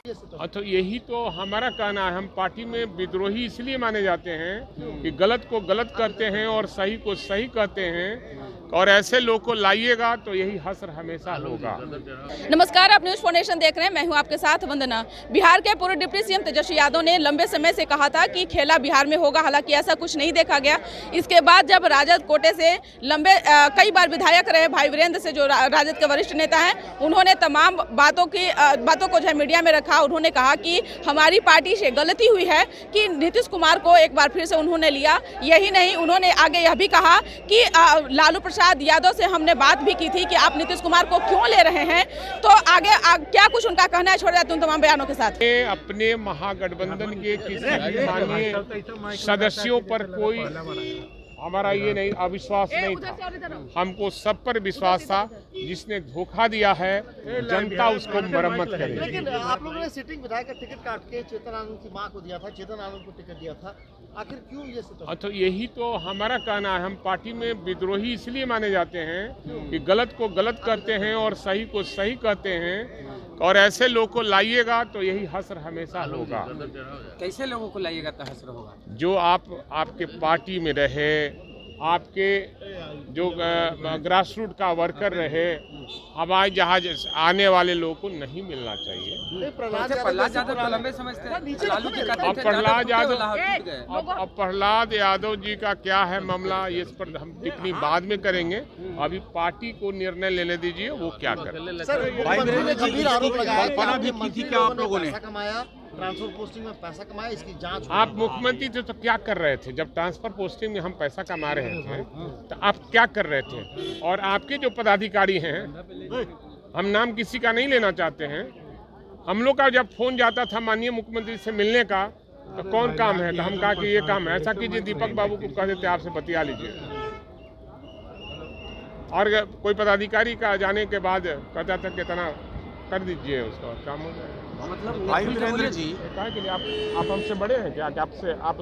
तो यही तो हमारा कहना है। हम पार्टी में विद्रोही इसलिए माने जाते हैं कि गलत को गलत करते हैं और सही को सही कहते हैं, और ऐसे लोग को लाइएगा तो यही हश्र हमेशा होगा। नमस्कार, आप न्यूज़ फाउंडेशन देख रहे हैं। मैं हूं आपके साथ वंदना। बिहार के पूर्व डिप्टी सीएम तेजस्वी यादव ने लंबे समय से कहा था कि खेला बिहार में होगा, हालांकि ऐसा कुछ नहीं देखा गया। इसके बाद जब राजद कोटे से कई बार विधायक रहे भाई वीरेंद्र से, जो राजद के वरिष्ठ नेता हैं, उन्होंने तमाम बातों को जो है मीडिया में रखा। उन्होंने कहा कि हमारी पार्टी से गलती हुई है कि नीतीश कुमार को एक बार फिर से उन्होंने लिया। यही नहीं, उन्होंने आगे यह भी कहा कि लालू प्रसाद यादव से हमने बात भी की थी कि आप नीतीश कुमार को क्यों ले रहे हैं। तो आगे क्या कुछ उनका कहना है, छोड़ जाते हैं उन तमाम बयानों के साथ। अपने महागठबंधन के किसी भी माननीय सदस्यों पर कोई हमारा ये नहीं अविश्वास नहीं था। हमको सब पर विश्वास था। जिसने धोखा दिया है जनता उसको मरम्मत करे। लेकिन आप लोगों ने सिटिंग विधायक का टिकट काट के चेतन आनंद की मां को दिया था, चेतन आनंद को टिकट दिया था, आखिर क्यों ये सिस्टम? तो यही तो हमारा कहना है। हम पार्टी में विद्रोही इसलिए माने जाते हैं कि गलत को गलत करते हैं और सही को सही कहते हैं, और ऐसे लोग को लाइएगा तो यही हश्र हमेशा होगा। कैसे लोगों को लाइएगा तो हश्र होगा? जो आपके पार्टी में रहे, आपके जो ग्रास रूट का वर्कर रहे, हवाई जहाज आने वाले लोगों को नहीं मिलना चाहिए। प्रहलाद यादव तो लंबे समय से लालू जी का अब प्रहलाद यादव जी का क्या है मामला, इस पर हम टिप्पणी बाद में करेंगे। अभी पार्टी को निर्णय लेने दीजिए वो क्या करे। गंभीर आरोप लगाया कि आप लोगों ने पैसा कमाया, ट्रांसफर पोस्टिंग में पैसा कमाया, इसकी जांच। आप मुख्यमंत्री थे तो क्या कर रहे थे? जब ट्रांसफर पोस्टिंग में हम पैसा कमा रहे थे तो आप क्या कर रहे थे? और आपके जो पदाधिकारी हैं, हम नाम किसी का नहीं लेना चाहते हैं, हम लोग का जब फोन जाता था माननीय मुख्यमंत्री से मिलने का, तो कौन काम है, तो हम कहा कि ये काम है, ऐसा कीजिए, दीपक बाबू को कह देते आपसे बतिया लीजिए। और कोई पदाधिकारी का जाने के बाद कहता था कितना कर दीजिए, उसका काम हो जाएगा। मतलब भाई वीरेंद्र जी कहा कि आप हमसे बड़े हैं क्या? आपसे आप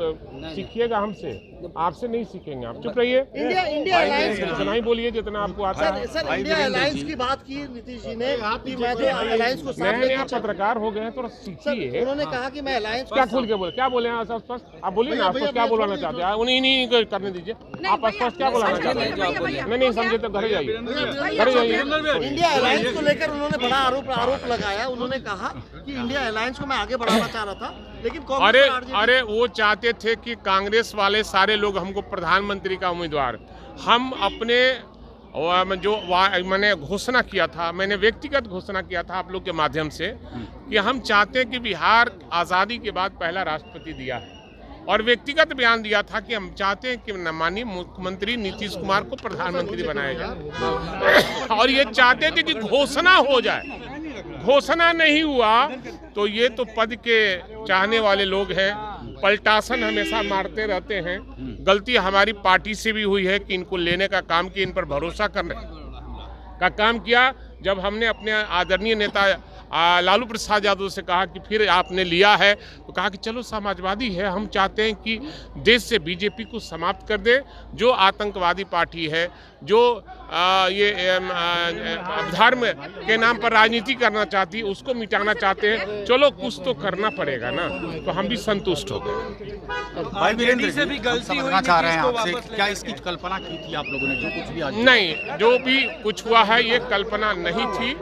सीखिएगा, हमसे आपसे नहीं सीखेंगे। आप चुप रहिए। इंडिया अलायंस इतना ही बोलिए जितना आपको आता है। सर इंडिया अलायंस की बात की नीतीश जी ने कि मैं जो अलायंस को साथ नए आप पत्रकार हो गए हैं, थोड़ा सीखिए। उन्होंने कहा कि मैं अलायंस क्या खुल के बोले, क्या बोले आप स्पष्ट? आप बोलिए ना, आपको क्या बोलाना चाहते हैं? उन्हीं नहीं करने दीजिए। आप स्पष्ट क्या बोलाना चाहते हैं? नहीं समझे तो घर जाइए, घर जाइए। इंडिया अलायंस को लेकर उन्होंने बड़ा आरोप लगाया। उन्होंने कहा कि इंडिया अलायंस को मैं आगे बढ़ाना चाह रहा था, लेकिन अरे वो चाहते थे कि कांग्रेस वाले सारे लोग हमको प्रधानमंत्री का उम्मीदवार, हम अपने जो मैंने घोषणा किया था, मैंने व्यक्तिगत घोषणा किया था आप लोग के माध्यम से कि हम चाहते हैं कि बिहार आज़ादी के बाद पहला राष्ट्रपति दिया है, और व्यक्तिगत बयान दिया था कि हम चाहते हैं कि माननीय मुख्यमंत्री नीतीश कुमार को प्रधानमंत्री बनाया जाए, और ये चाहते थे कि घोषणा हो जाए। घोषणा नहीं हुआ तो ये तो पद के चाहने वाले लोग हैं, पलटासन हमेशा मारते रहते हैं। गलती हमारी पार्टी से भी हुई है कि इनको लेने का काम किया, इन पर भरोसा करने का काम किया। जब हमने अपने आदरणीय नेता लालू प्रसाद यादव से कहा कि फिर आपने लिया है, तो कहा कि चलो समाजवादी है, हम चाहते हैं कि देश से बीजेपी को समाप्त कर दे, जो आतंकवादी पार्टी है, जो ये धर्म के नाम पर राजनीति करना चाहती है, उसको मिटाना चाहते हैं। चलो कुछ तो करना पड़ेगा ना, तो हम भी संतुष्ट हो गए। भाई वीरेंद्र से भी गलती हुई चाह रहे हैं आपसे, क्या इसकी कल्पना की थी आप लोगों ने? जो कुछ भी आज नहीं, जो भी कुछ हुआ है ये कल्पना नहीं थी,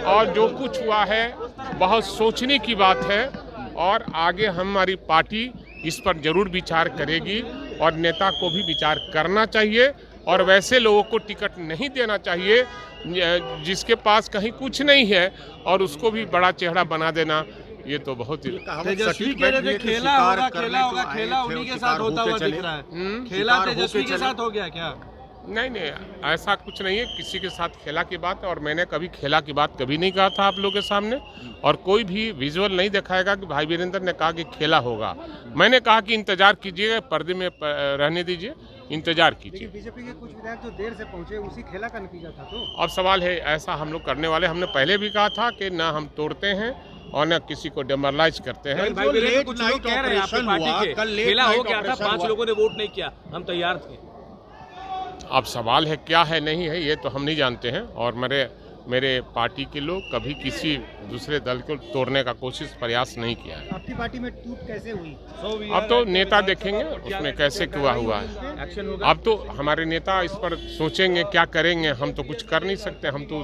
और जो कुछ हुआ है बहुत सोचने की बात है, और आगे हमारी पार्टी इस पर जरूर विचार करेगी, और नेता को भी विचार करना चाहिए, और वैसे लोगों को टिकट नहीं देना चाहिए जिसके पास कहीं कुछ नहीं है, और उसको भी बड़ा चेहरा बना देना, ये तो बहुत ही तेजस्वी कह रहे थे खेला होगा, खेला उन्हीं के साथ होता हुआ दिख रहा है। खेला तेजस्वी के साथ हो गया क्या? नहीं, ऐसा कुछ नहीं है। किसी के साथ खेला की बात, और मैंने कभी खेला की बात कभी नहीं कहा था आप लोगों के सामने, और कोई भी विजुअल नहीं दिखाएगा कि भाई वीरेंद्र ने कहा कि खेला होगा। मैंने कहा कि इंतजार कीजिए, पर्दे में रहने दीजिए, इंतजार कीजिए। बीजेपी के कुछ विधायक जो देर से पहुंचे, उसी खेला का नतीजा था। तो अब सवाल है, ऐसा हम लोग करने वाले, हमने पहले भी कहा था कि ना हम तोड़ते हैं और न किसी को डेमोरलाइज करते हैं। भाई वीरेंद्र, कुछ लोग कह रहे हैं आपकी पार्टी के खेला हो गया था, 5 लोगों ने वोट नहीं किया, हम तैयार थे। अब सवाल है क्या है नहीं है, ये तो हम नहीं जानते हैं, और मेरे मेरे पार्टी के लोग कभी किसी दूसरे दल को तोड़ने का प्रयास नहीं किया है। आपकी पार्टी में टूट कैसे हुई? अब तो नेता देखेंगे उसमें कैसे हुआ है। अब तो हमारे नेता इस पर सोचेंगे क्या करेंगे। हम तो कुछ कर नहीं सकते, हम तो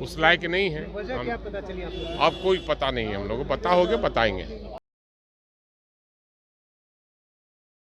उस लायक नहीं हैं। वजह क्या पता चली आपको? अब कोई पता नहीं, हम लोग को पता होगा बताएंगे।